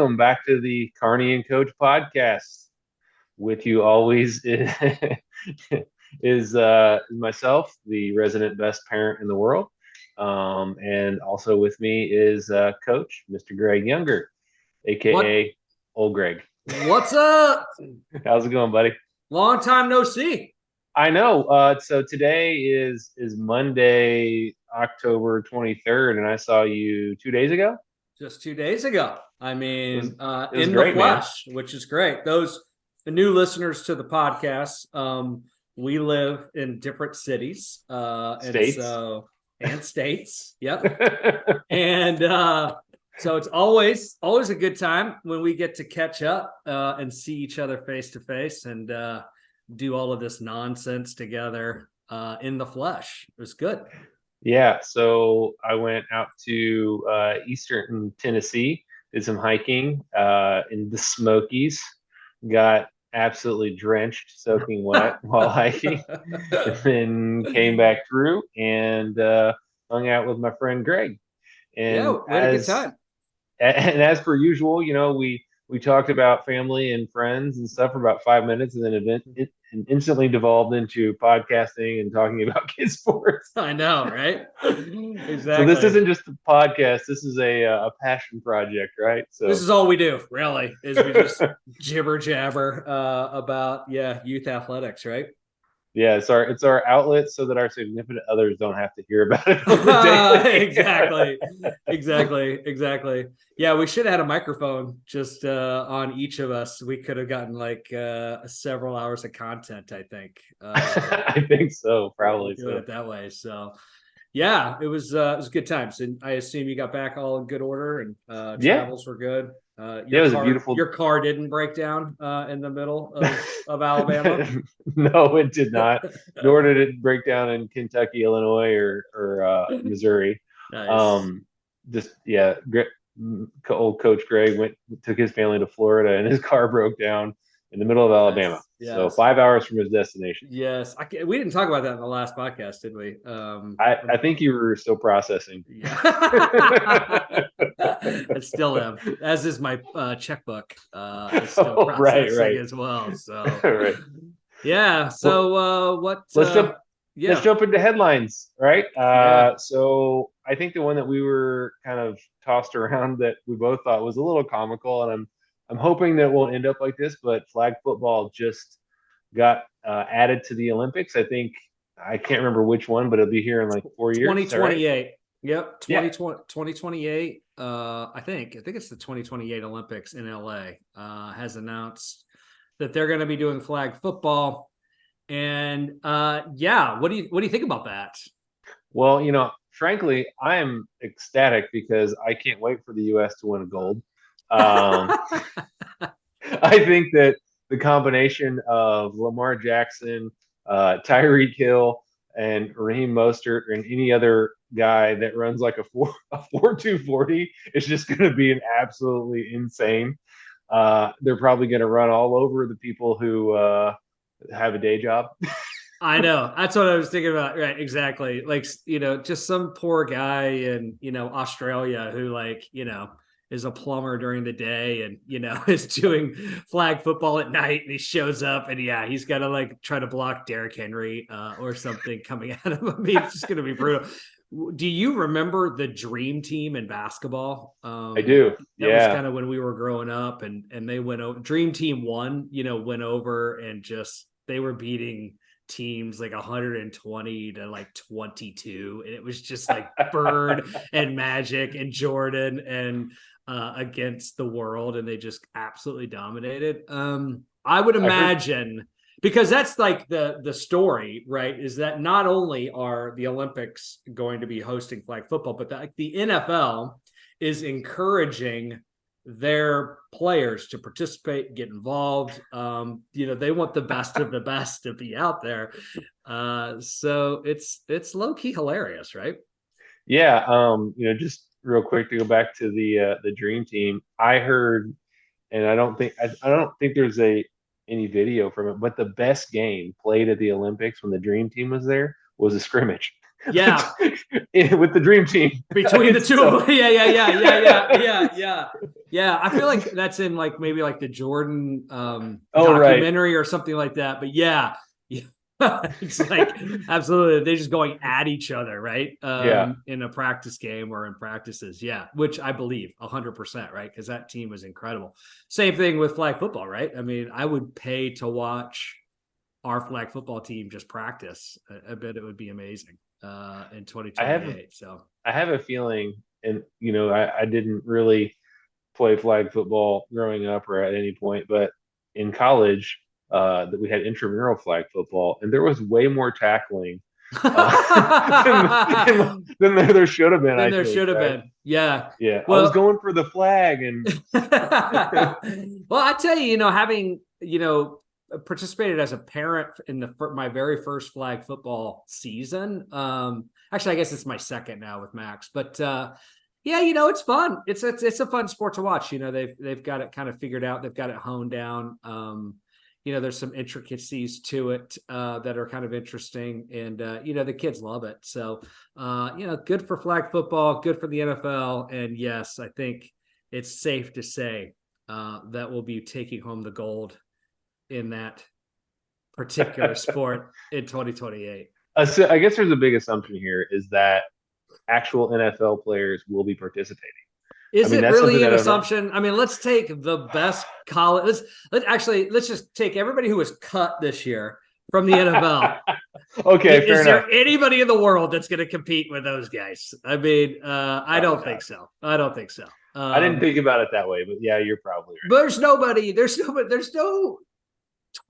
welcome back to the Carney and Coach podcast. With you always is myself, the resident best parent in the world. And also with me is Coach, Mr. Greg Younger, What? aka Old Greg. What's up? How's it going, buddy? Long time no see. I know. So today is Monday, October 23rd, and I saw you 2 days ago. Just 2 days ago. I It was mean, it was in the great, man. flesh, which is great. The new listeners to the podcast, we live in different cities, States. and states. Yep. And so it's always a good time when we get to catch up and see each other face to face and do all of this nonsense together in the flesh. It was good. Yeah, so I went out to Eastern Tennessee, did some hiking in the Smokies, got absolutely drenched, soaking wet while hiking, and then came back through and hung out with my friend Greg. And Yeah, we had a good time. as per usual, we talked about family and friends and stuff for about 5 minutes, and then it instantly devolved into podcasting and talking about kids sports. I know, right? So this Exactly. isn't just a podcast. This is a passion project, right? This So is all we do, really, is we just jibber jabber about youth athletics, right? yeah, it's our outlet so that our significant others don't have to hear about it on the daily. Exactly. Yeah, we should have had a microphone just on each of us. We could have gotten like several hours of content, I think. I think so, probably Doing so. it that way. So yeah, it was good times. And I assume you got back all in good order and Yeah, travels were good. yeah, it was a beautiful. Your car didn't break down in the middle of Alabama. No, it did not. Nor did it break down in Kentucky, Illinois, or Missouri. Nice. Um, just yeah, old Coach Greg took his family to Florida, and his car broke down in the middle of Alabama. So Yes. 5 hours from his destination. Yes. We didn't talk about that in the last podcast, did we? I think you were still processing. Yeah. I still am. As is my checkbook. It's still Oh, right, processing right, as well. So right. yeah. Well, So what let's jump. Let's yeah. jump into headlines, right? Yeah. So I think the one that we were kind of tossed around that we both thought was a little comical, and I'm hoping that it won't end up like this, but flag football just got added to the Olympics. I think I can't remember which one, but it'll be here in like 4 years. Is that right? 2028. Yep. Yeah. 2028. I think it's the 2028 Olympics in LA has announced that they're going to be doing flag football. And what do you think about that? Well, frankly, I am ecstatic because I can't wait for the U.S. to win a gold. Um, I think that the combination of Lamar Jackson, Tyreek Hill, and Raheem Mostert, and any other guy that runs like a 4.240 is just going to be an absolutely insane. They're probably going to run all over the people who have a day job. I know. That's what I was thinking about. Right. Exactly. Like, just some poor guy in, Australia who is a plumber during the day and, is doing flag football at night and he shows up and he's got to try to block Derrick Henry or something coming at him. I mean, it's just going to be brutal. Do you remember the Dream Team in basketball? I do. That was Yeah. kind of when we were growing up and they went over. Dream Team won, went over and just they were beating teams like 120 to 22, and it was just like Bird and Magic and Jordan and against the world, and they just absolutely dominated. I would I heard. imagine, because that's like the story, right, is that not only are the Olympics going to be hosting flag football, but the NFL is encouraging their players to participate, get involved. They want the best of the best to be out there. So it's low key hilarious, right? Yeah. Just real quick to go back to the Dream Team. I heard, and I don't think there's any video from it, but the best game played at the Olympics when the Dream Team was there was a scrimmage. Yeah. With the Dream Team Between the two of them. Yeah. Yeah, I feel like that's in like maybe like the Jordan Oh, right. documentary or something like that. But yeah, it's like absolutely they're just going at each other, right? Yeah. In a practice game or in practices. Yeah, which I believe 100%, right? Because that team was incredible. Same thing with flag football, right? I mean, I would pay to watch our flag football team just practice. I bet it would be amazing in I have 2028. So I have a feeling, and I didn't really play flag football growing up or at any point, but in college, that we had intramural flag football, and there was way more tackling than there should have been. then I there think, should have right? been. Yeah. Yeah, I was Well, going for the flag, and well, I tell you, having participated as a parent in my very first flag football season. Actually, I guess it's my second now with Max, but yeah, it's fun. It's a fun sport to watch. They've got it kind of figured out. They've got it honed down. There's some intricacies to it that are kind of interesting, and the kids love it. So, good for flag football, good for the NFL, and yes, I think it's safe to say that we'll be taking home the gold in that particular sport in 2028. so I guess there's a big assumption here is that actual NFL players will be participating. I Is mean, it that's something really I an don't know. assumption? I mean, let's take the best college. Let's just take everybody who was cut this year from the NFL. Okay, fair Is enough. there anybody in the world that's going to compete with those guys? I mean, I Probably don't not. think so. I don't think so. I didn't think about it that way, but yeah, you're probably But there's nobody. There's no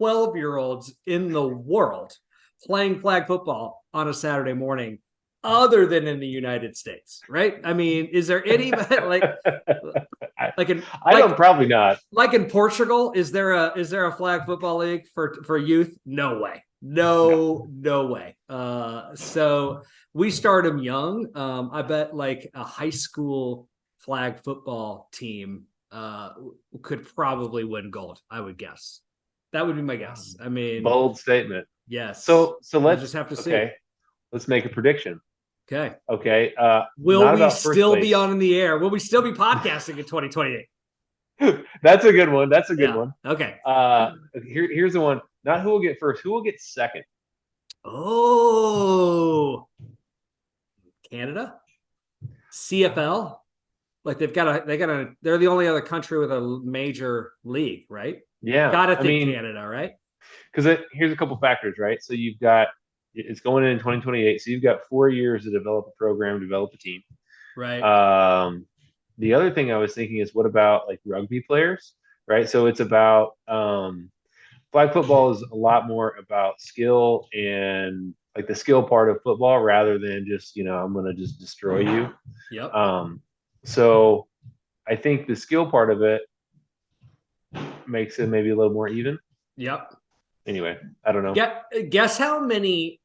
12-year-olds in the world playing flag football on a Saturday morning other than in the United States, right? I mean, is there any like right. like in I don't, probably not. like in Portugal, is there a flag football league for youth? No way. No. No way. So we start them young. I bet like a high school flag football team could probably win gold, I would guess. That would be my guess. I mean, Bold statement. yes. So We'll just let's have to see. okay, let's make a prediction. Okay. Okay. Will Not we about first still be place. on in the air? Will we still be podcasting in 2028? That's a good one. That's a good Yeah. one. Okay. Here's the one. Not who will get first, who will get second. Oh, Canada, CFL. Like they're the only other country with a major league, right? Yeah. Gotta I think mean, Canada, right? because here's a couple factors, right? So you've got it's going in 2028. So you've got 4 years to develop a program, develop a team. Right. The other thing I was thinking is what about like rugby players, right? So it's about flag football is a lot more about skill and like the skill part of football rather than just, I'm going to just destroy you. Yep. So I think the skill part of it makes it maybe a little more even. Yep. Anyway, I don't know. Guess how many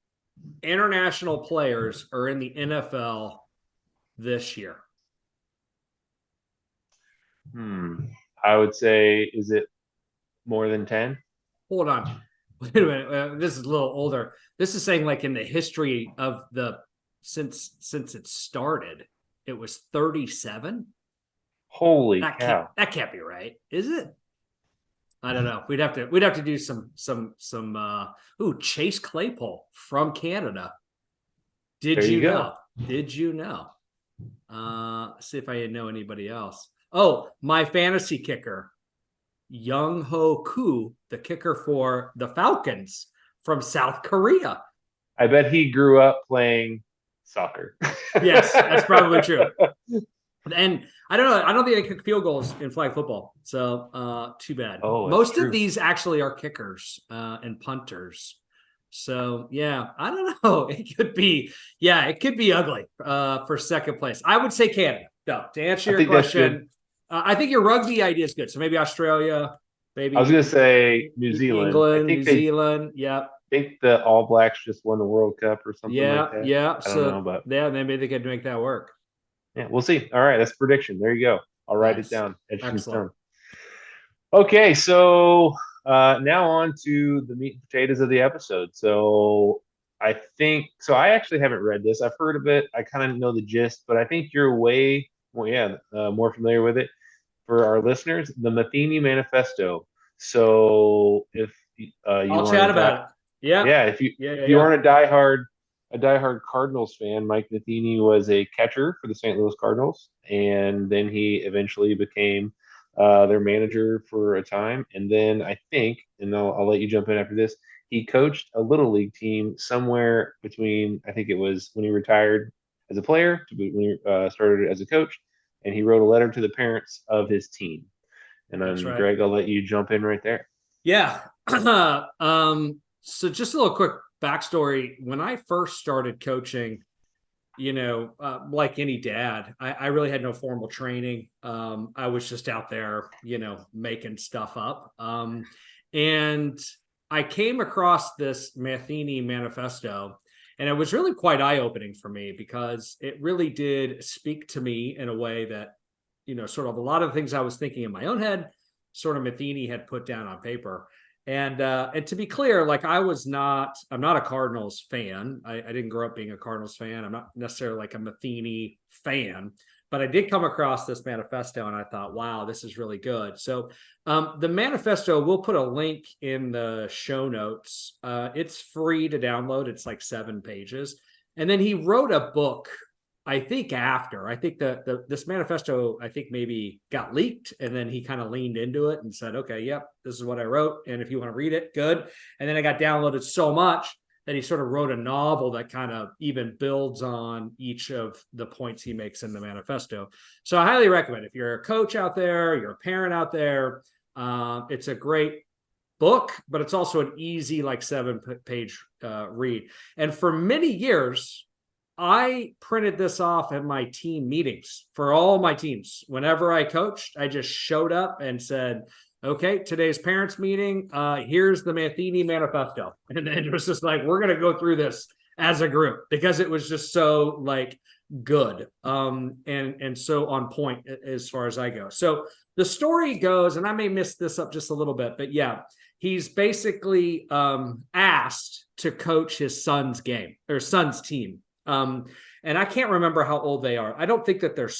international players are in the NFL this year? I would say, is it more than 10? Hold on. Wait a minute. This is a little older. This is saying like in the history of since it started, it was 37. Holy That cow. can't be right, is it? I don't know. We'd have to do some Chase Claypool from Canada. Did There you you go. know? Did you know? See if I know anybody else. Oh, my fantasy kicker, Young Ho Koo, the kicker for the Falcons from South Korea. I bet he grew up playing soccer. Yes, that's probably true. And I don't know. I don't think they kick field goals in flag football. So too bad. Oh, Most true. of these actually are kickers and punters. So yeah, I don't know. It could be ugly for second place. I would say Canada. No, to answer your question, I think your rugby idea is good. So maybe Australia, maybe I was going to say New Zealand. England, I think New Zealand. Yeah. I think the All Blacks just won the World Cup or something like that. Yeah. I don't know, but yeah, maybe they could make that work. yeah, we'll see. All right, that's prediction. There you go. I'll write it down. Excellent. Okay, so now on to the meat and potatoes of the episode. So I actually haven't read this. I've heard of it. I kind of know the gist, but I think you're way more, more familiar with it. for our listeners, the Matheny Manifesto. So if you I'll want chat to about die, it. Yeah. yeah, Yeah. Yeah. if you Yeah. aren't a diehard Cardinals fan, Mike Matheny was a catcher for the St. Louis Cardinals, and then he eventually became their manager for a time. And then I think, and I'll let you jump in after this, he coached a little league team somewhere between, I think it was when he retired as a player to when he started as a coach, and he wrote a letter to the parents of his team. And That's then, right. Greg, I'll let you jump in right there. Yeah. So just a little quick backstory. When I first started coaching, like any dad, I really had no formal training. I was just out there, making stuff up. And I came across this Matheny Manifesto, and it was really quite eye-opening for me because it really did speak to me in a way that, sort of a lot of the things I was thinking in my own head, sort of Matheny had put down on paper. And to be clear, like I'm not a Cardinals fan. I didn't grow up being a Cardinals fan. I'm not necessarily like a Matheny fan, but I did come across this manifesto and I thought, wow, this is really good. So the manifesto, we'll put a link in the show notes. It's free to download. It's like 7 pages. And then he wrote a book, I think this manifesto, I think maybe got leaked, and then he kind of leaned into it and said, okay, yep, this is what I wrote. And if you want to read it, good. And then it got downloaded so much that he sort of wrote a novel that kind of even builds on each of the points he makes in the manifesto. So I highly recommend, if you're a coach out there, you're a parent out there, it's a great book, but it's also an easy, like 7-page read. And for many years, I printed this off at my team meetings for all my teams. Whenever I coached, I just showed up and said, okay, today's parents meeting, here's the Matheny Manifesto. And then it was just like, we're going to go through this as a group because it was just so like good and so on point as far as I go. So the story goes, and I may miss this up just a little bit, but yeah, he's basically asked to coach his son's team. And I can't remember how old they are. I don't think that they're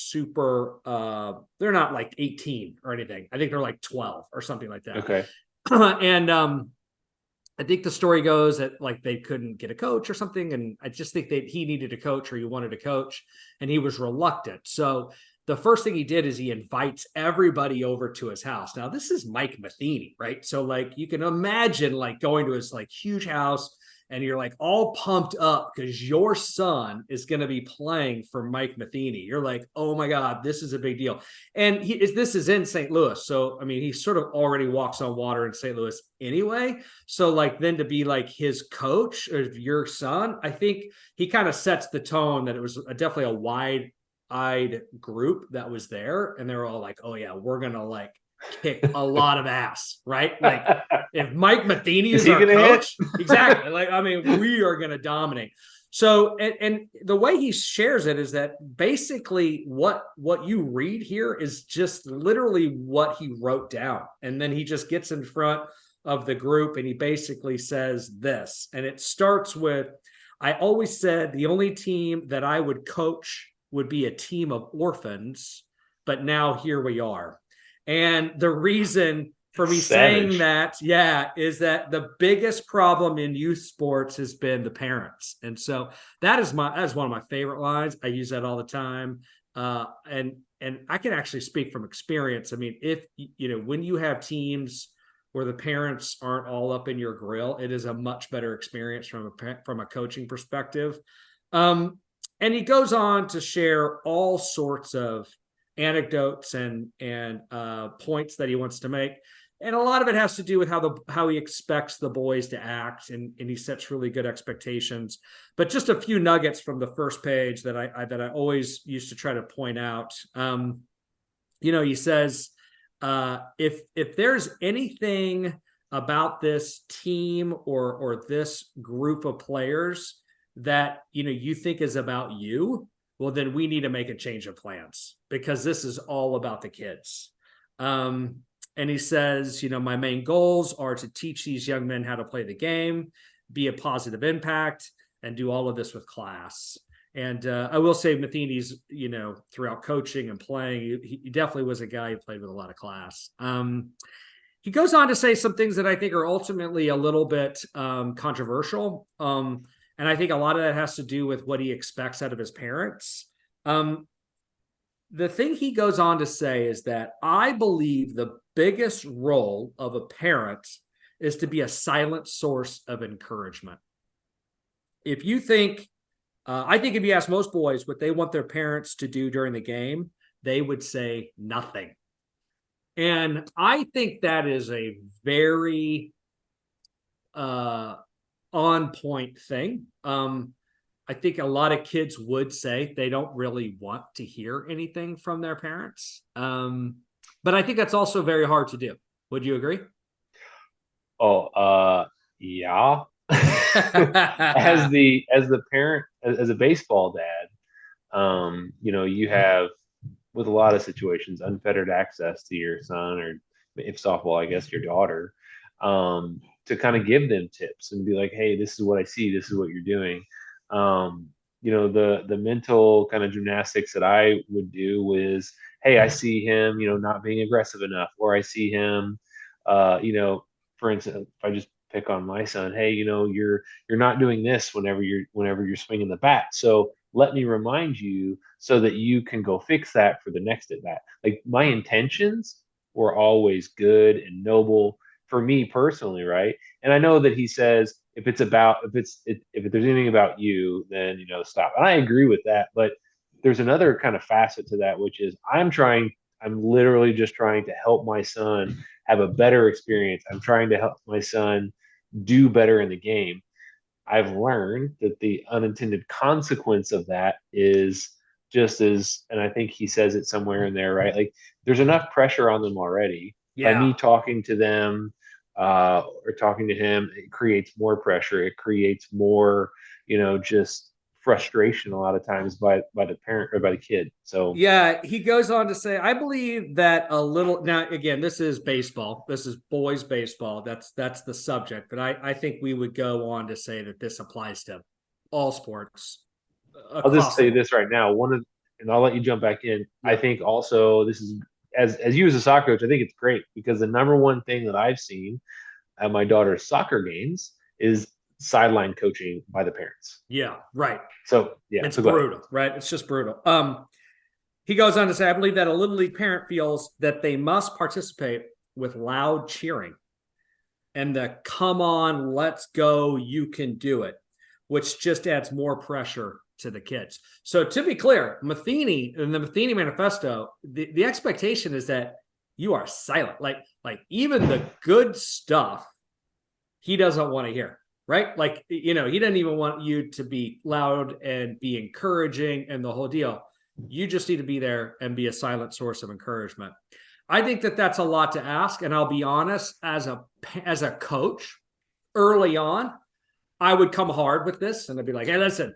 they're not like 18 or anything. I think they're like 12 or something like that. Okay. And I think the story goes that like they couldn't get a coach or something. And I just think that he needed a coach, or he wanted a coach, and he was reluctant. So the first thing he did is he invites everybody over to his house. Now, this is Mike Matheny, right? So like you can imagine like going to his like huge house, and you're like all pumped up because your son is going to be playing for Mike Matheny. You're like, oh my God, this is a big deal. And this is in St. Louis. So, I mean, he sort of already walks on water in St. Louis anyway. So like then to be like his coach of your son, I think he kind of sets the tone that it was definitely a wide-eyed group that was there. And they were all like, oh yeah, we're going to like kick a lot of ass, right? Like if Mike Matheny is our coach, exactly. Like, I mean, we are going to dominate. So, and the way he shares it is that basically what you read here is just literally what he wrote down. And then he just gets in front of the group and he basically says this, and it starts with, I always said the only team that I would coach would be a team of orphans, but now here we are. And the reason for me saying that, yeah, is that the biggest problem in youth sports has been the parents. And so that is one of my favorite lines. I use that all the time. And I can actually speak from experience. I mean, if when you have teams where the parents aren't all up in your grill, it is a much better experience from a coaching perspective. And he goes on to share all sorts of anecdotes and points that he wants to make, and a lot of it has to do with how he expects the boys to act, and he sets really good expectations. But just a few nuggets from the first page that I always used to try to point out. He says, if there's anything about this team or this group of players that you think is about you, well, then we need to make a change of plans because this is all about the kids. And he says, my main goals are to teach these young men how to play the game, be a positive impact, and do all of this with class. And I will say Matheny's, throughout coaching and playing, he definitely was a guy who played with a lot of class. He goes on to say some things that I think are ultimately a little bit controversial. And I think a lot of that has to do with what he expects out of his parents. The thing he goes on to say is that I believe the biggest role of a parent is to be a silent source of encouragement. If you think, I think if you ask most boys what they want their parents to do during the game, they would say nothing. And I think that is a very on point thing. I think a lot of kids would say they don't really want to hear anything from their parents. But I think that's also very hard to do. Would you agree? Yeah. As the parent, as a baseball dad, you have, with a lot of situations, unfettered access to your son, or if softball, I guess your daughter, to kind of give them tips and be like, hey, this is what I see, this is what you're doing. The mental kind of gymnastics that I would do was, hey, I see him, not being aggressive enough, or I see him, for instance, if I just pick on my son, hey, you're not doing this whenever you're swinging the bat. So let me remind you so that you can go fix that for the next at bat. Like, my intentions were always good and noble for me personally, right? And I know that he says if there's anything about you, then stop. And I agree with that, but there's another kind of facet to that, which is I'm literally just trying to help my son have a better experience. I'm trying to help my son do better in the game. I've learned that the unintended consequence of that is just as, and I think he says it somewhere in there, right? Like, there's enough pressure on them already. By Yeah. me talking to them, or talking to him, it creates more pressure. It creates more, just frustration a lot of times by the parent or by the kid. So Yeah, he goes on to say, I believe that a little now again, this is baseball. This is boys baseball. That's the subject. But I think we would go on to say that this applies to all sports I'll just across the say board. this right now. And I'll let you jump back in. I Yeah. think also this is, as you as a soccer coach, I think it's great because the number one thing that I've seen at my daughter's soccer games is sideline coaching by the parents. Yeah, right. So yeah, It's so go ahead. brutal, right? It's just brutal. He goes on to say, I believe that a little league parent feels that they must participate with loud cheering and the come on, let's go, you can do it, which just adds more pressure to the kids. So to be clear, Matheny in the Matheny Manifesto, the expectation is that you are silent. Like even the good stuff he doesn't want to hear, right? Like, he doesn't even want you to be loud and be encouraging and the whole deal. You just need to be there and be a silent source of encouragement. I think that that's a lot to ask. And I'll be honest, as a coach early on, I would come hard with this and I'd be like, hey, listen,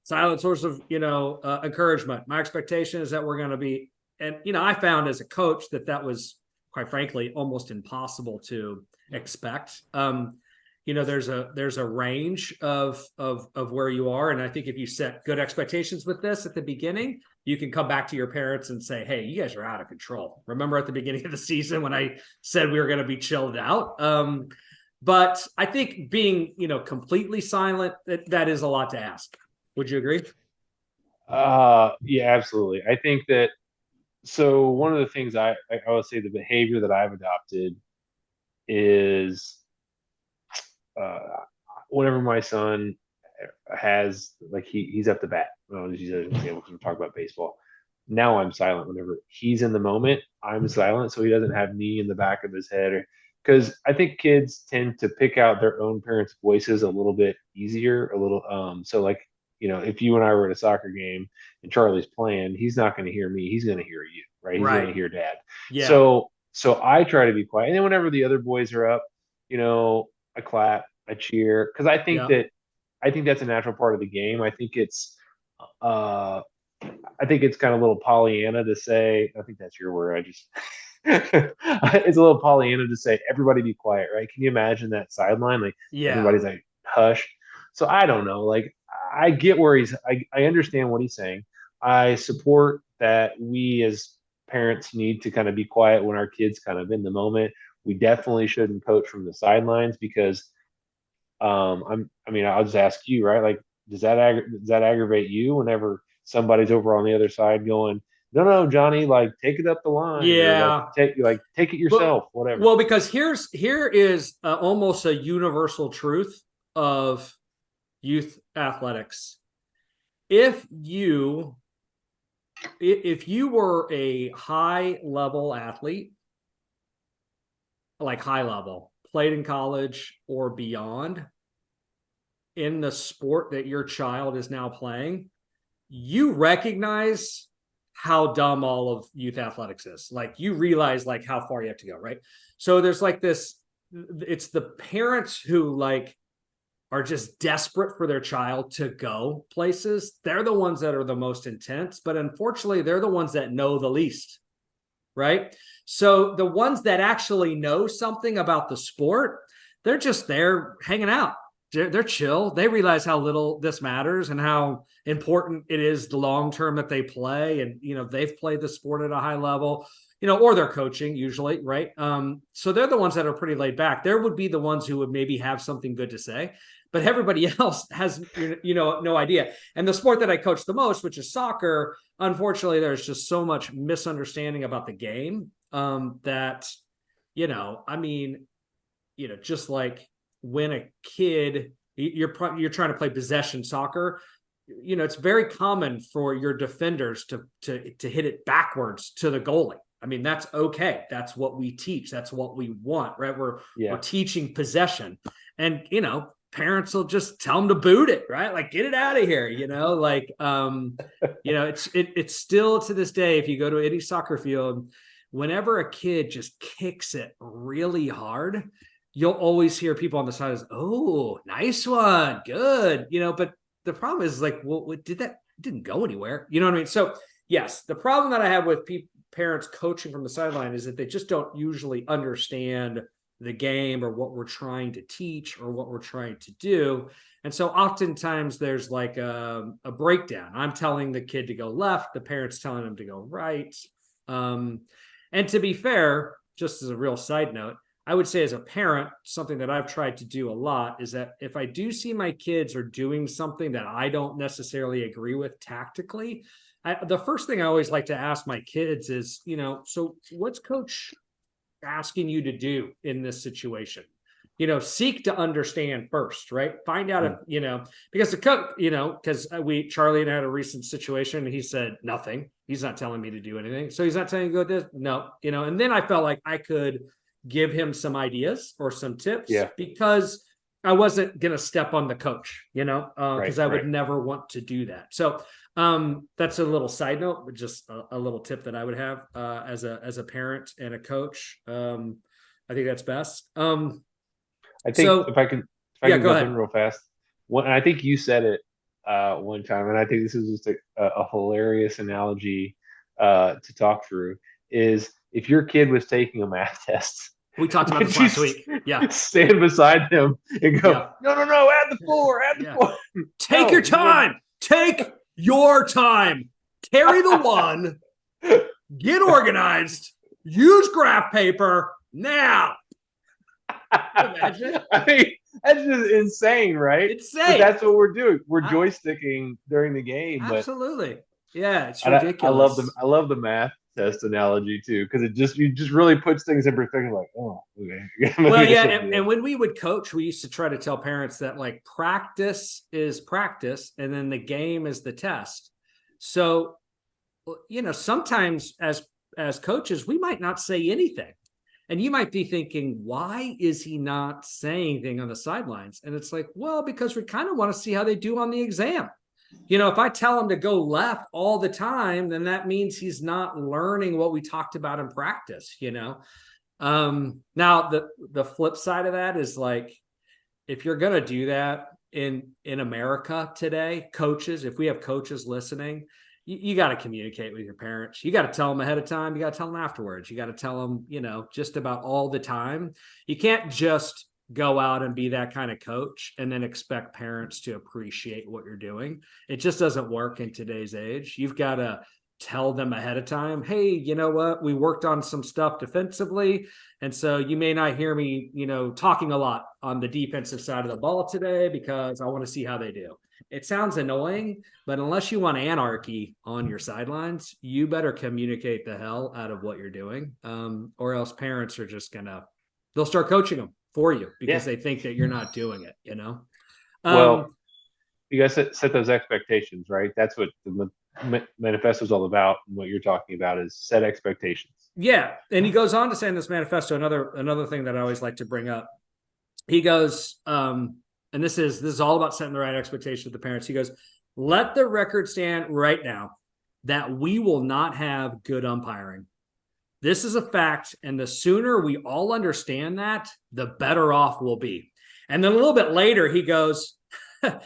silent source of, encouragement. My expectation is that we're going to be, and, I found as a coach that was, quite frankly, almost impossible to expect. There's a range of where you are. And I think if you set good expectations with this at the beginning, you can come back to your parents and say, hey, you guys are out of control. Remember at the beginning of the season when I said we were going to be chilled out? But I think being, completely silent, that is a lot to ask. Would you agree? Yeah, absolutely. I think that, so one of the things I would say, the behavior that I've adopted is, uh, whenever my son has, like, he's up the bat. He's an example because we're talking about baseball. Now I'm silent whenever he's in the moment. I'm silent so he doesn't have me in the back of his head, because I think kids tend to pick out their own parents' voices a little bit easier, a little. So like, if you and I were at a soccer game and Charlie's playing, he's not going to hear me. He's going to hear you, right? He's going to Right. hear Dad. Yeah. So I try to be quiet, and then whenever the other boys are up, I clap, I cheer, because Yeah. I think that's a natural part of the game. Uh, I think it's kind of a little Pollyanna to say. I think that's your word. I just it's a little Pollyanna to say everybody be quiet, right? Can you imagine that sideline? Like, Yeah. everybody's like hush. So I don't know. Like, I get where I understand what he's saying. I support that we as parents need to kind of be quiet when our kids kind of in the moment. We definitely shouldn't coach from the sidelines because I mean, I'll just ask you, right? Like, does that aggravate you whenever somebody's over on the other side going, no, no, Johnny, like take it up the line or Yeah. take it But yourself, whatever. well, because here is almost a universal truth of youth athletics. If you if you were a high level athlete, like high level, played in college or beyond in the sport that your child is now playing, you recognize how dumb all of youth athletics is. Like you realize like how far you have to go, right? So there's like this, it's the parents who like are just desperate for their child to go places. They're the ones that are the most intense, but unfortunately, they're the ones that know the least, right? So the ones that actually know something about the sport, they're just there hanging out. They're chill. They realize how little this matters and how important it is the long term that they play. And, you know, they've played the sport at a high level, you know, or they're coaching usually, right? So they're the ones that are pretty laid back. There would be the ones who would maybe have something good to say, but everybody else has, you know, no idea. And the sport that I coach the most, which is soccer, unfortunately, there's just so much misunderstanding about the game that, you know, I mean, you know, just like when a kid, you're trying to play possession soccer, you know, it's very common for your defenders to hit it backwards to the goalie. I mean, that's okay. That's what we teach. That's what we want, right? We're teaching possession, and you know, parents will just tell them to boot it, right? Like, get it out of here, you know, like, you know, it's still to this day, if you go to any soccer field, whenever a kid just kicks it really hard, you'll always hear people on the side is, oh, nice one. Good. You know, but the problem is like, well, didn't go anywhere. You know what I mean? So yes, the problem that I have with parents coaching from the sideline is that they just don't usually understand the game or what we're trying to teach or what we're trying to do. And so oftentimes there's like a breakdown. I'm telling the kid to go left, the parents telling them to go right. And to be fair, just as a real side note, I would say as a parent, something that I've tried to do a lot is that if I do see my kids are doing something that I don't necessarily agree with tactically, the first thing I always like to ask my kids is, you know, so what's coach asking you to do in this situation? You know, seek to understand first, right? Find out if, you know, because the coach, you know, because Charlie and I had a recent situation and he said nothing. He's not telling me to do anything. So he's not telling you to go this. No, you know, and then I felt like I could give him some ideas or some tips because I wasn't going to step on the coach, you know, because I would never want to do that. So that's a little side note, but just a little tip that I would have as a parent and a coach. I think that's best. I think if I can jump in real fast. And I think you said it one time, and I think this is just a hilarious analogy to talk through. Is if your kid was taking a math test, we talked about this last week. Yeah, stand beside them and go, no, add the 4, add the 4. Take your time. Take your time. Carry the 1. Get organized. Use graph paper now. Imagine. I mean, that's just insane, right? It's insane. But that's what we're doing. We're joysticking during the game. Absolutely. Yeah, it's ridiculous. I love the math test analogy too, because it just really puts things in perspective. Like, oh, okay. Well, yeah, and when we would coach, we used to try to tell parents that like practice is practice, and then the game is the test. So, you know, sometimes as coaches, we might not say anything. And you might be thinking, why is he not saying anything on the sidelines? And it's like, well, because we kind of want to see how they do on the exam. You know, if I tell him to go left all the time, then that means he's not learning what we talked about in practice, you know? Now the flip side of that is like, if you're going to do that in America today, coaches, if we have coaches listening, you got to communicate with your parents. You got to tell them ahead of time. You got to tell them afterwards. You got to tell them, you know, just about all the time. You can't just go out and be that kind of coach and then expect parents to appreciate what you're doing. It just doesn't work in today's age. You've got to tell them ahead of time, hey, you know what? We worked on some stuff defensively. And so you may not hear me, talking a lot on the defensive side of the ball today because I want to see how they do. It sounds annoying, but unless you want anarchy on your sidelines, you better communicate the hell out of what you're doing. Or else parents are just they'll start coaching them for you because they think that you're not doing it, Well, you guys set those expectations, right? That's what the manifesto is all about. And what you're talking about is set expectations. Yeah. And he goes on to say in this manifesto, another thing that I always like to bring up. He goes, and this is all about setting the right expectation with the parents. He goes, let the record stand right now that we will not have good umpiring. This is a fact, and the sooner we all understand that, the better off we'll be. And then a little bit later, he goes, I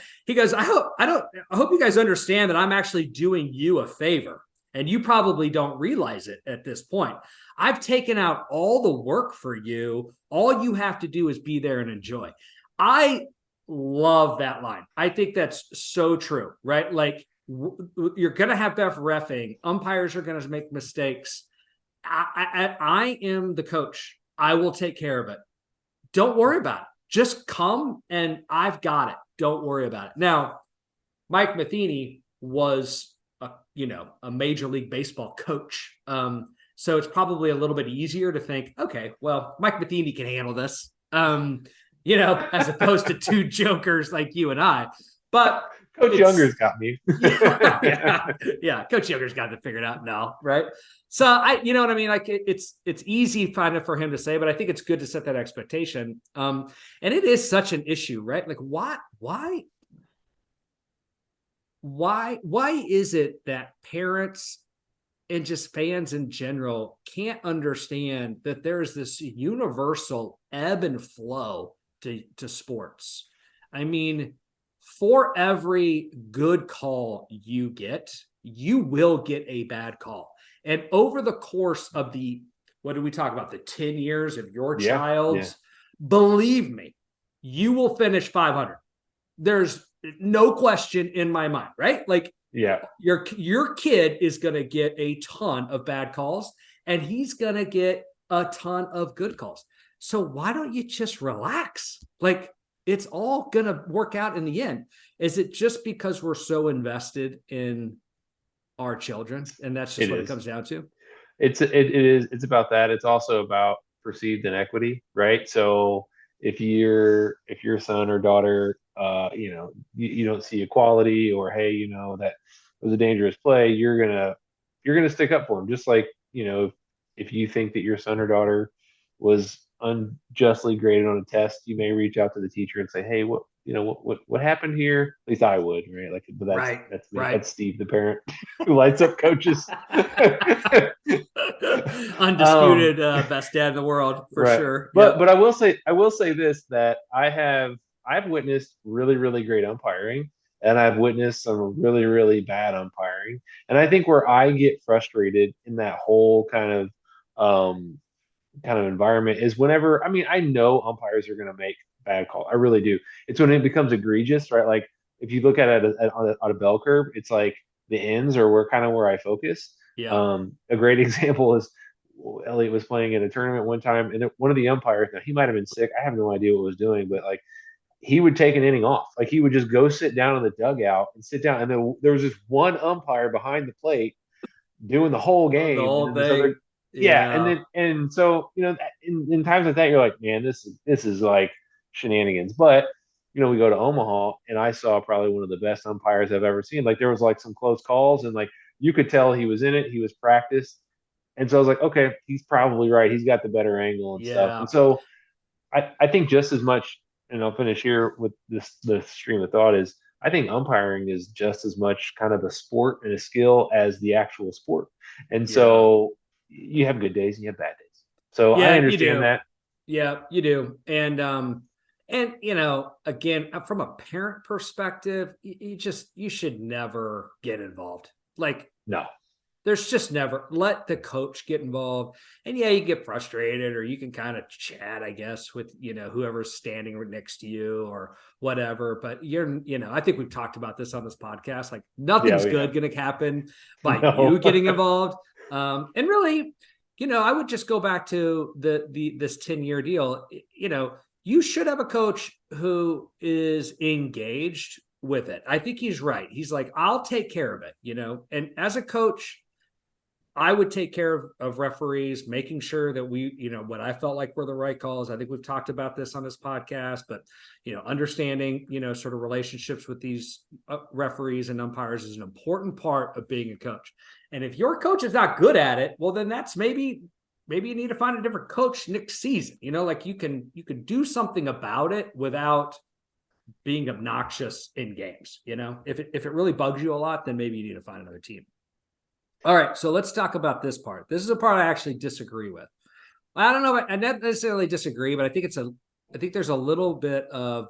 hope you guys understand that I'm actually doing you a favor, and you probably don't realize it at this point. I've taken out all the work for you. All you have to do is be there and enjoy. I love that line. I think that's so true, right? Like, you're going to have bad reffing. Umpires are going to make mistakes. I am the coach. I will take care of it. Don't worry about it. Just come and I've got it. Don't worry about it. Now, Mike Matheny was a Major League Baseball coach. So it's probably a little bit easier to think, okay, well, Mike Matheny can handle this, as opposed to two jokers like you and I. But Coach Younger's got me. yeah. Coach Younger's got it figured out now, right? So you know what I mean? Like it's easy kind of for him to say, but I think it's good to set that expectation. And it is such an issue, right? Like why is it that parents and just fans in general can't understand that there's this universal ebb and flow to sports? I mean, for every good call you get, you will get a bad call. And over the course of what did we talk about? The 10 years of your child's, believe me, you will finish 500. There's no question in my mind, right? Like, your kid is going to get a ton of bad calls and he's going to get a ton of good calls. So why don't you just relax? Like, it's all going to work out in the end. Is it just because we're so invested in our children? And that's just what it comes down to. It's about that. It's also about perceived inequity, right? So if your son or daughter, you don't see equality, or, hey, that was a dangerous play, you're gonna stick up for them. Just like, if you think that your son or daughter was unjustly graded on a test, you may reach out to the teacher and say, hey, what happened here? At least I would, right? Like, but that's me. Right. That's Steve, the parent who lights up coaches. Undisputed best dad in the world for sure. But I will say this, that I've witnessed really, really great umpiring, and I've witnessed some really, really bad umpiring. And I think where I get frustrated in that whole kind of environment is whenever, I know umpires are going to make bad calls. I really do. It's when it becomes egregious, right? Like, if you look at it on a bell curve, it's like the ends are where I focus. Yeah. A great example is Elliot was playing at a tournament one time, and one of the umpires, now he might have been sick. I have no idea what he was doing, but like, he would take an inning off. Like, he would just go sit down in the dugout and sit down. And then there was this one umpire behind the plate doing the whole game. The whole thing. And so, in times like that, you're like, man, this is like shenanigans. But, we go to Omaha, and I saw probably one of the best umpires I've ever seen. Like, there was like some close calls, and like, you could tell he was in it. He was practiced. And so I was like, okay, he's probably right. He's got the better angle and stuff. And so I think just as much, and I'll finish here with the stream of thought, is I think umpiring is just as much kind of a sport and a skill as the actual sport. And so you have good days and you have bad days. So I understand that. Yeah, you do. And again, from a parent perspective, you should never get involved. Like, no. there's just never let the coach get involved. And yeah, you get frustrated or you can kind of chat, I guess, with, whoever's standing next to you or whatever. But I think we've talked about this on this podcast. Like Yeah, nothing's we have. good going to happen by No. you getting involved. And really, I would just go back to this 10-year deal. You should have a coach who is engaged with it. I think he's right. He's like, I'll take care of it, and as a coach, I would take care of referees, making sure that we, what I felt like were the right calls. I think we've talked about this on this podcast, but, understanding, sort of relationships with these referees and umpires is an important part of being a coach. And if your coach is not good at it, well, then that's maybe you need to find a different coach next season. Like you can do something about it without being obnoxious in games. If it really bugs you a lot, then maybe you need to find another team. All right, so let's talk about this part. This is a part I actually disagree with. I don't know, I not necessarily disagree, but I think there's a little bit of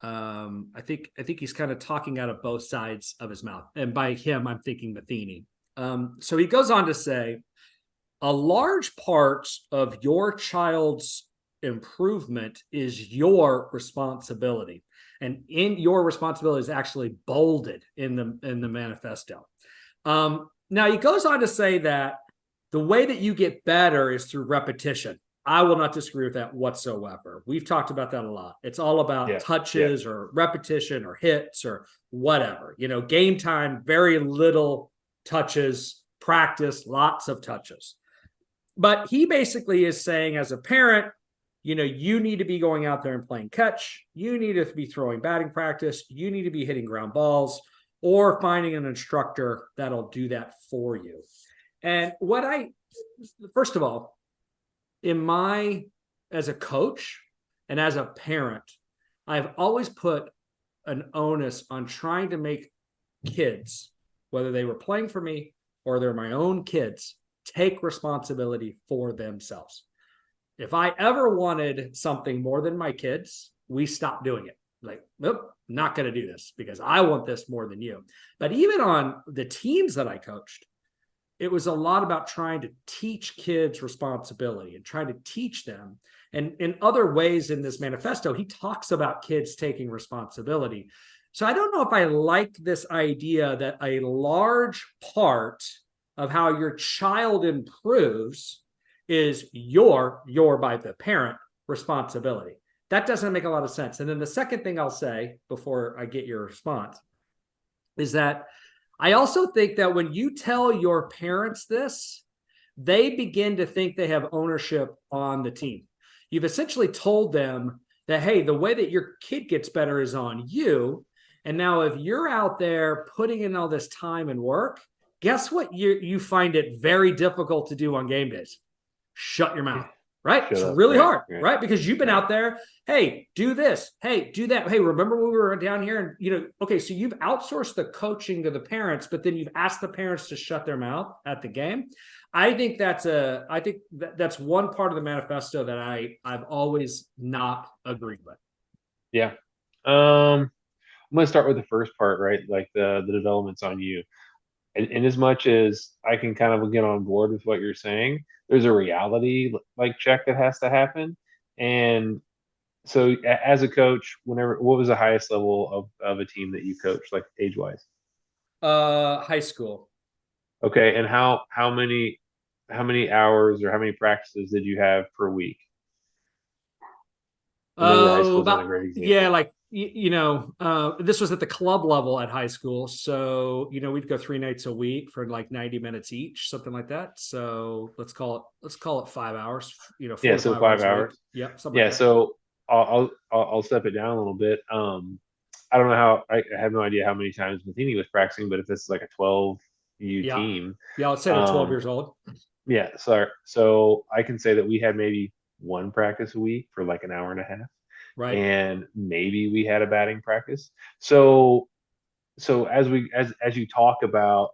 I think he's kind of talking out of both sides of his mouth. And by him, I'm thinking Matheny. So he goes on to say, a large part of your child's improvement is your responsibility. And in your responsibility is actually bolded in the manifesto. Now he goes on to say that the way that you get better is through repetition. I will not disagree with that whatsoever. We've talked about that a lot. It's all about touches or repetition or hits or whatever. Game time, very little touches, practice, lots of touches. But he basically is saying, as a parent, you need to be going out there and playing catch. You need to be throwing batting practice. You need to be hitting ground balls or finding an instructor that'll do that for you. And first of all, as a coach and as a parent, I've always put an onus on trying to make kids, whether they were playing for me or they're my own kids, take responsibility for themselves. If I ever wanted something more than my kids, we stopped doing it. Like, nope, not going to do this because I want this more than you. But even on the teams that I coached, it was a lot about trying to teach kids responsibility and trying to teach them. And in other ways in this manifesto, he talks about kids taking responsibility. So I don't know if I like this idea that a large part of how your child improves is your by the parent responsibility. That doesn't make a lot of sense. And then the second thing I'll say before I get your response is that I also think that when you tell your parents this, they begin to think they have ownership on the team. You've essentially told them that, hey, the way that your kid gets better is on you. And now if you're out there putting in all this time and work, guess what you find it very difficult to do on game days? Shut your mouth, right? It's really hard, right? Because you've been out there, hey, do this, hey, do that. Hey, remember when we were down here and, okay, so you've outsourced the coaching to the parents, but then you've asked the parents to shut their mouth at the game. I think that's one part of the manifesto that I've always not agreed with. Yeah. I'm going to start with the first part, right? Like the development's on you. And as much as I can kind of get on board with what you're saying, there's a reality like check that has to happen. And so as a coach, what was the highest level of a team that you coached, like age wise? High school. Okay. And how many hours or how many practices did you have per week? And maybe the high school's not a great example. Yeah, like this was at the club level at high school. So, we'd go 3 nights a week for like 90 minutes each, something like that. So let's call it 5 hours, 4 yeah, to so 5 hours. Yep. Yeah. Like so I'll step it down a little bit. I don't know I have no idea how many times Matheny was practicing, but if it's like a 12U team. Yeah. Let's say they're 12 years old. Yeah. So I can say that we had maybe one practice a week for like an hour and a half. Right. And maybe we had a batting practice. So as you talk about,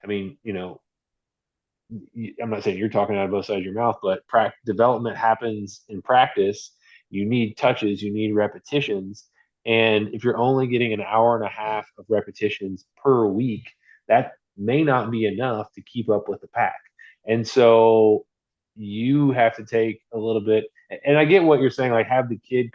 I mean, I'm not saying you're talking out of both sides of your mouth, but development happens in practice. You need touches, you need repetitions. And if you're only getting an hour and a half of repetitions per week, that may not be enough to keep up with the pack. And so you have to take a little bit, and I get what you're saying, like have the kid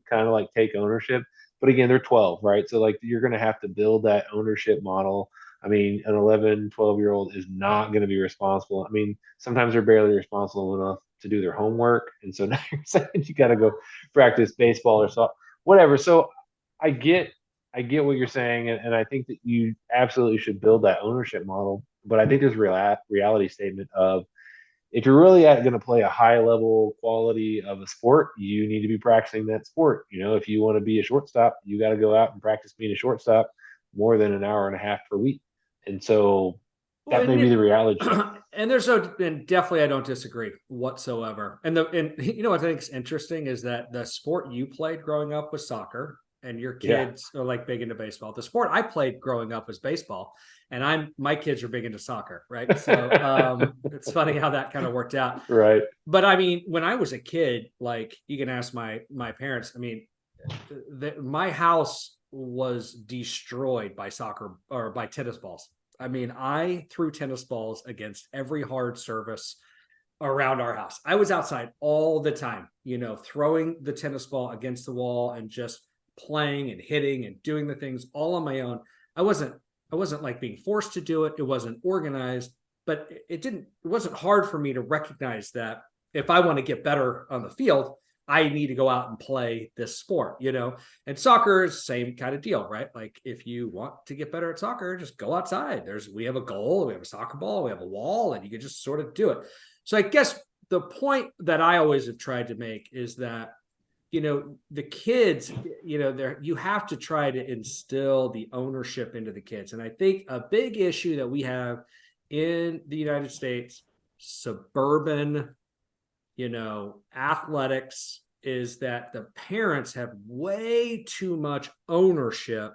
kind of like take ownership. But again, they're 12, right? So like you're going to have to build that ownership model. I mean, an 11, 12-year-old is not going to be responsible. I mean, sometimes they're barely responsible enough to do their homework. And so now you're saying you got to go practice baseball or so, whatever. So I get, I get what you're saying. And I think that you absolutely should build that ownership model. But I think there's a reality statement of, if you're really going to play a high level quality of a sport, you need to be practicing that sport. You know, if you want to be a shortstop, you got to go out and practice being a shortstop more than an hour and a half per week. And so Well, that may be the reality check. and there's no, and definitely I don't disagree whatsoever. And you know what I think is interesting is that the sport you played growing up was soccer, and your Yeah. kids are like big into baseball. The sport I played growing up was baseball, and my kids are big into soccer, right? So it's funny how that kind of worked out. Right. But I mean, when I was a kid, like you can ask my parents. I mean, my house was destroyed by soccer or by tennis balls. I mean, I threw tennis balls against every hard surface around our house. I was outside all the time, you know, throwing the tennis ball against the wall and just playing and hitting and doing the things all on my own. I wasn't like being forced to do it. It wasn't organized, but it wasn't hard for me to recognize that if I want to get better on the field, I need to go out and play this sport, you know. And soccer is the same kind of deal, right? Like if you want to get better at soccer, just go outside. We have a goal, we have a soccer ball, we have a wall, and you can just sort of do it. So I guess the point that I always have tried to make is that, you know, the kids, you know, you have to try to instill the ownership into the kids. And I think a big issue that we have in the United States, suburban, you know, athletics, is that the parents have way too much ownership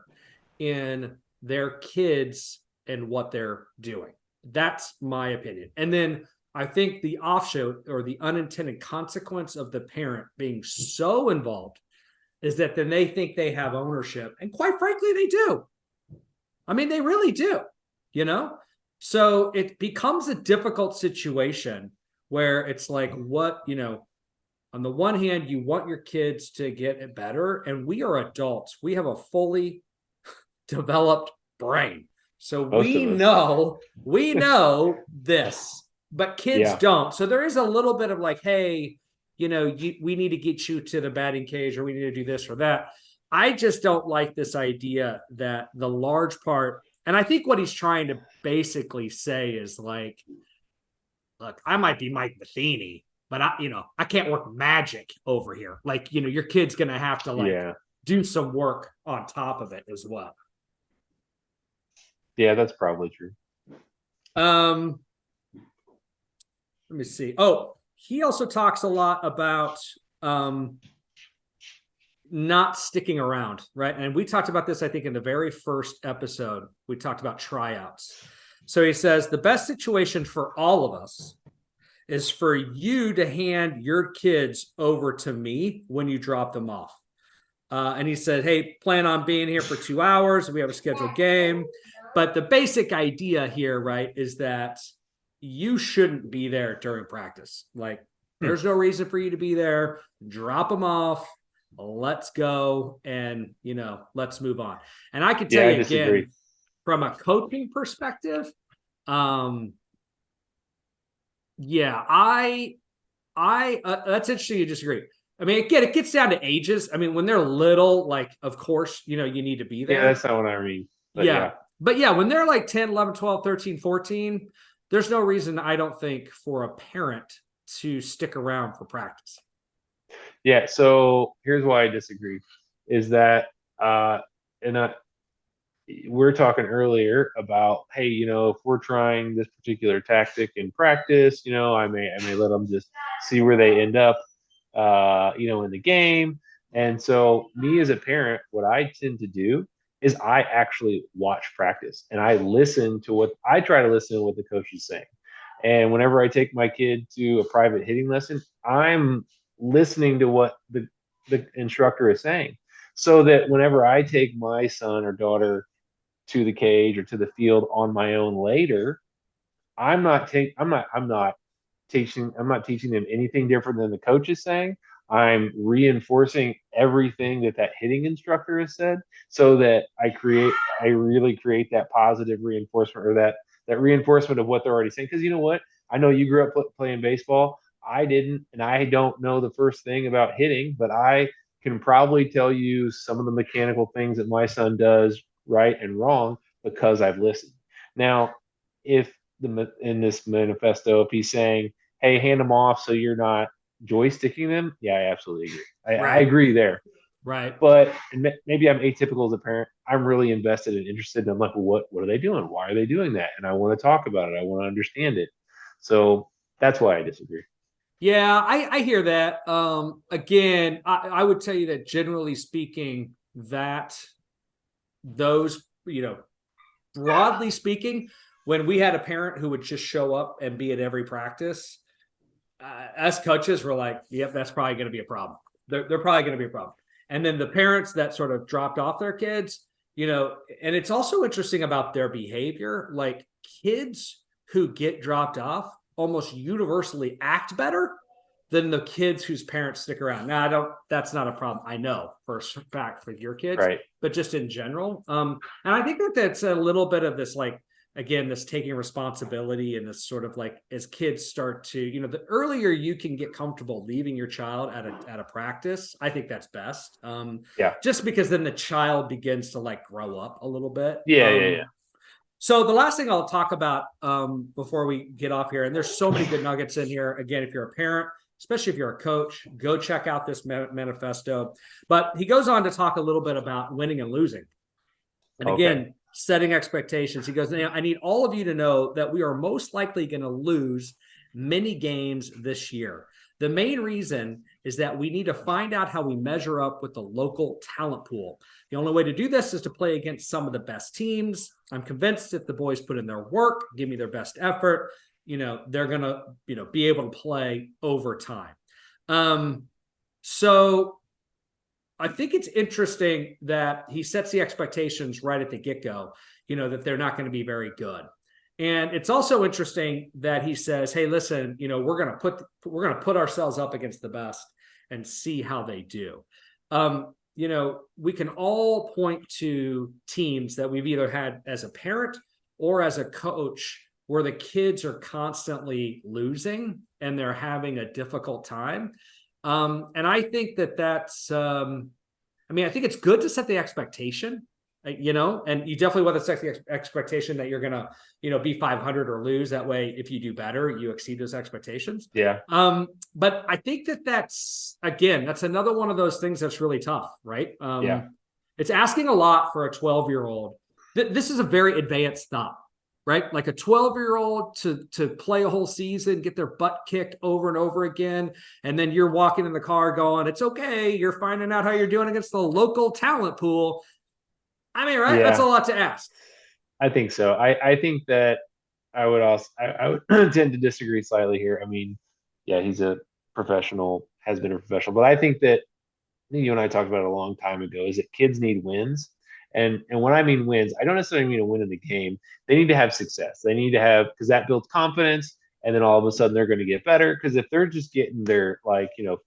in their kids and what they're doing. That's my opinion. And then I think the offshoot or the unintended consequence of the parent being so involved is that then they think they have ownership. And quite frankly, they do. I mean, they really do, you know? So it becomes a difficult situation where it's like, what, you know, on the one hand, you want your kids to get it better. And we are adults. We have a fully developed brain. So we know this, but kids don't. So there is a little bit of like, hey, you know, we need to get you to the batting cage, or we need to do this or that. I just don't like this idea that the large part, and I think what he's trying to basically say is like, look, I might be Mike Matheny, but I can't work magic over here. Like, you know, your kid's going to have to like do some work on top of it as well. Yeah, that's probably true. Let me see. Oh, he also talks a lot about not sticking around, right? And we talked about this, I think, in the very first episode. We talked about tryouts. So he says the best situation for all of us is for you to hand your kids over to me when you drop them off. And he said, hey, plan on being here for 2 hours. We have a scheduled game. But the basic idea here, right, is that you shouldn't be there during practice. Like, there's no reason for you to be there. Drop them off. Let's go. And, you know, let's move on. And I can tell you again, from a coaching perspective, yeah, that's interesting. You disagree. I mean, again, it gets down to ages. I mean, when they're little, like, of course, you know, you need to be there. Yeah, that's not what I mean. But yeah. But yeah, when they're like 10, 11, 12, 13, 14, there's no reason, I don't think, for a parent to stick around for practice. Yeah. So here's why I disagree is that, we're talking earlier about, hey, you know, if we're trying this particular tactic in practice, you know, I may let them just see where they end up, you know, in the game. And so me as a parent, what I tend to do is I actually watch practice and I try to listen to what the coach is saying. And whenever I take my kid to a private hitting lesson, I'm listening to what the instructor is saying, so that whenever I take my son or daughter to the cage or to the field on my own later, I'm not teaching them anything different than the coach is saying. I'm reinforcing everything that hitting instructor has said, so that I really create that positive reinforcement, or that reinforcement of what they're already saying. Because you know what? I know you grew up playing baseball. I didn't, and I don't know the first thing about hitting, but I can probably tell you some of the mechanical things that my son does right and wrong because I've listened. Now, if in this manifesto, if he's saying, hey, hand them off so you're not joysticking them, yeah, I absolutely agree. I Right. agree there. Right. But maybe I'm atypical as a parent. I'm really invested and interested. And I'm like, well, what are they doing? Why are they doing that? And I want to talk about it. I want to understand it. So that's why I disagree. Yeah, I hear that. Again, I would tell you that generally speaking, that those, broadly speaking, when we had a parent who would just show up and be at every practice, as coaches, we're like, yep, that's probably going to be a problem. They're probably going to be a problem. And then the parents that sort of dropped off their kids, and it's also interesting about their behavior. Like kids who get dropped off almost universally act better than the kids whose parents stick around. Now, that's not a problem, I know for a fact for your kids, right? But just in general. And I think that's a little bit of this, like, again, this taking responsibility and this sort of like, as kids start to, the earlier you can get comfortable leaving your child at a practice, I think that's best. Yeah. Just because then the child begins to like grow up a little bit. Yeah. So the last thing I'll talk about before we get off here, and there's so many good nuggets in here. Again, if you're a parent, especially if you're a coach, go check out this manifesto. But he goes on to talk a little bit about winning and losing. And again, setting expectations. He goes, I need all of you to know that we are most likely going to lose many games this year. The main reason is that we need to find out how we measure up with the local talent pool. The only way to do this is to play against some of the best teams. I'm convinced if the boys put in their work, give me their best effort, they're going to, be able to play over time. So I think it's interesting that he sets the expectations right at the get-go, that they're not going to be very good. And it's also interesting that he says, hey, listen, we're going to put ourselves up against the best and see how they do. We can all point to teams that we've either had as a parent or as a coach where the kids are constantly losing and they're having a difficult time. And I think that's, I think it's good to set the expectation, and you definitely want to set the expectation that you're going to, be 500 or lose. That way, if you do better, you exceed those expectations. Yeah. But I think that's another one of those things that's really tough, right? Yeah. It's asking a lot for a 12-year-old. This is a very advanced thought. Right? Like a 12-year-old to play a whole season, get their butt kicked over and over again. And then you're walking in the car going, it's okay. You're finding out how you're doing against the local talent pool. Right? Yeah. That's a lot to ask. I think so. I think that I would tend to disagree slightly here. Yeah, he's a professional, has been a professional, but I think that you and I talked about it a long time ago, is that kids need wins. And when I mean wins, I don't necessarily mean a win in the game. They need to have success. They need to have, because that builds confidence. And then all of a sudden they're going to get better. Because if they're just getting their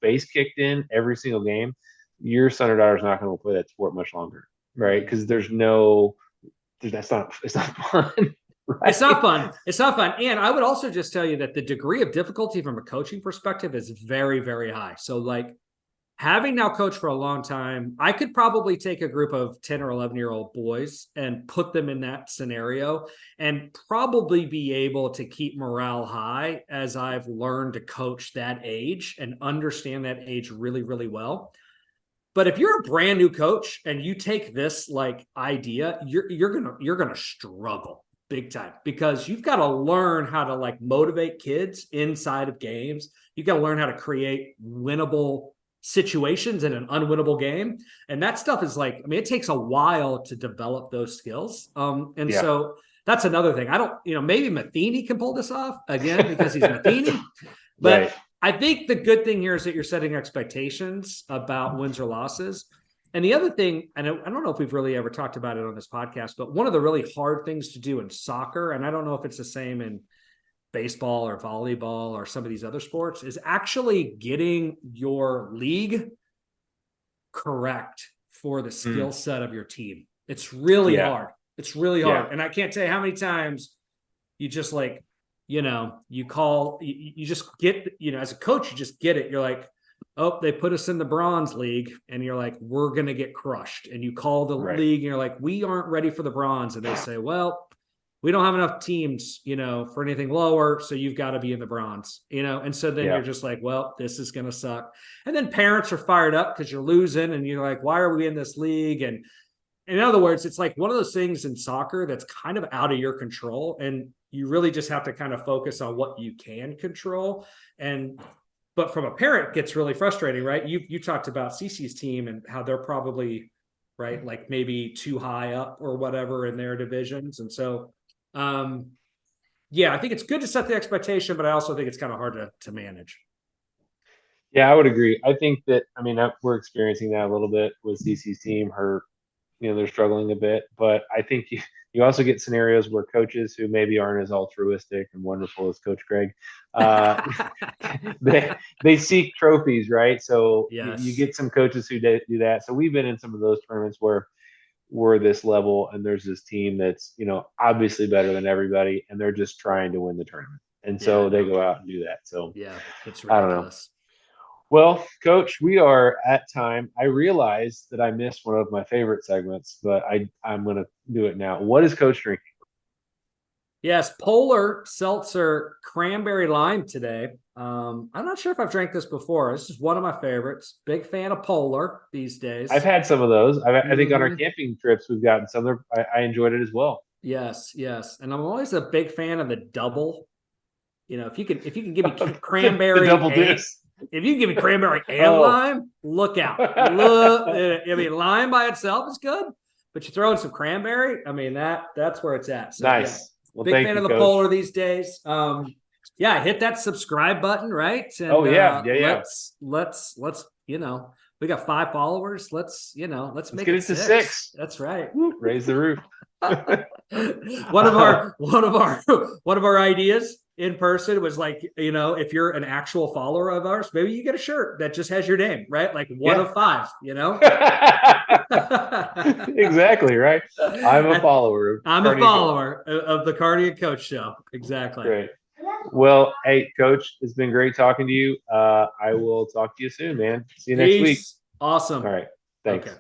face kicked in every single game, your son or daughter is not going to play that sport much longer, right? Because it's not fun. Right? It's not fun. It's not fun. And I would also just tell you that the degree of difficulty from a coaching perspective is very, very high. So like, having now coached for a long time, I could probably take a group of 10 or 11-year-old boys and put them in that scenario and probably be able to keep morale high as I've learned to coach that age and understand that age really, really well. But if you're a brand new coach and you take this like idea, you're gonna struggle big time, because you've got to learn how to like motivate kids inside of games. You've got to learn how to create winnable situations in an unwinnable game. And that stuff is like, it takes a while to develop those skills. So that's another thing. I don't, maybe Matheny can pull this off again because he's Matheny, but right. I think the good thing here is that you're setting expectations about wins or losses. And the other thing, and I don't know if we've really ever talked about it on this podcast, but one of the really hard things to do in soccer, and I don't know if it's the same in baseball or volleyball or some of these other sports, is actually getting your league correct for the skill set of your team. It's really hard. It's really hard. And I can't tell you how many times you just like, you call, you just get, as a coach, you just get it. You're like, oh, they put us in the bronze league, and you're like, we're going to get crushed. And you call the league and you're like, we aren't ready for the bronze. And they say, well, we don't have enough teams, for anything lower. So you've got to be in the bronze, And so then you're just like, well, this is going to suck. And then parents are fired up because you're losing, and you're like, why are we in this league? And in other words, it's like one of those things in soccer that's kind of out of your control. And you really just have to kind of focus on what you can control. But from a parent, it gets really frustrating, right? You talked about Cece's team and how they're probably, right, like maybe too high up or whatever in their divisions. And so, I think it's good to set the expectation, but I also think it's kind of hard to manage. Yeah, I would agree. I think that, we're experiencing that a little bit with Cece's team. They're struggling a bit, but I think you also get scenarios where coaches who maybe aren't as altruistic and wonderful as Coach Greg, they seek trophies, right? So you get some coaches who do that. So we've been in some of those tournaments where we're this level and there's this team that's, obviously better than everybody, and they're just trying to win the tournament. And so they go out and do that. So it's ridiculous. I don't know. Well, Coach, we are at time. I realized that I missed one of my favorite segments, but I'm going to do it now. What is Coach drinking? Yes, Polar Seltzer Cranberry Lime today. I'm not sure if I've drank this before. This is one of my favorites. Big fan of Polar these days. I've had some of those. I think on our camping trips we've gotten some. I enjoyed it as well. Yes. And I'm always a big fan of the double. If you can give me cranberry, the double deuce. If you give me cranberry and lime, look out. Lime by itself is good, but you throw in some cranberry, that's where it's at. So, nice. Yeah. Well, big fan of the Polar these days. Hit that subscribe button, right? And, Let's we got 5 followers. Let's make get it to 6. That's right. Raise the roof. One of our ideas in person was like, if you're an actual follower of ours, maybe you get a shirt that just has your name, right? Like one of 5, Exactly, right? I'm a follower. I'm a follower of the Carney and Coach show. Exactly. Great. Well, hey, Coach, it's been great talking to you. I will talk to you soon, man. See you next week. Awesome. All right. Thanks. Okay.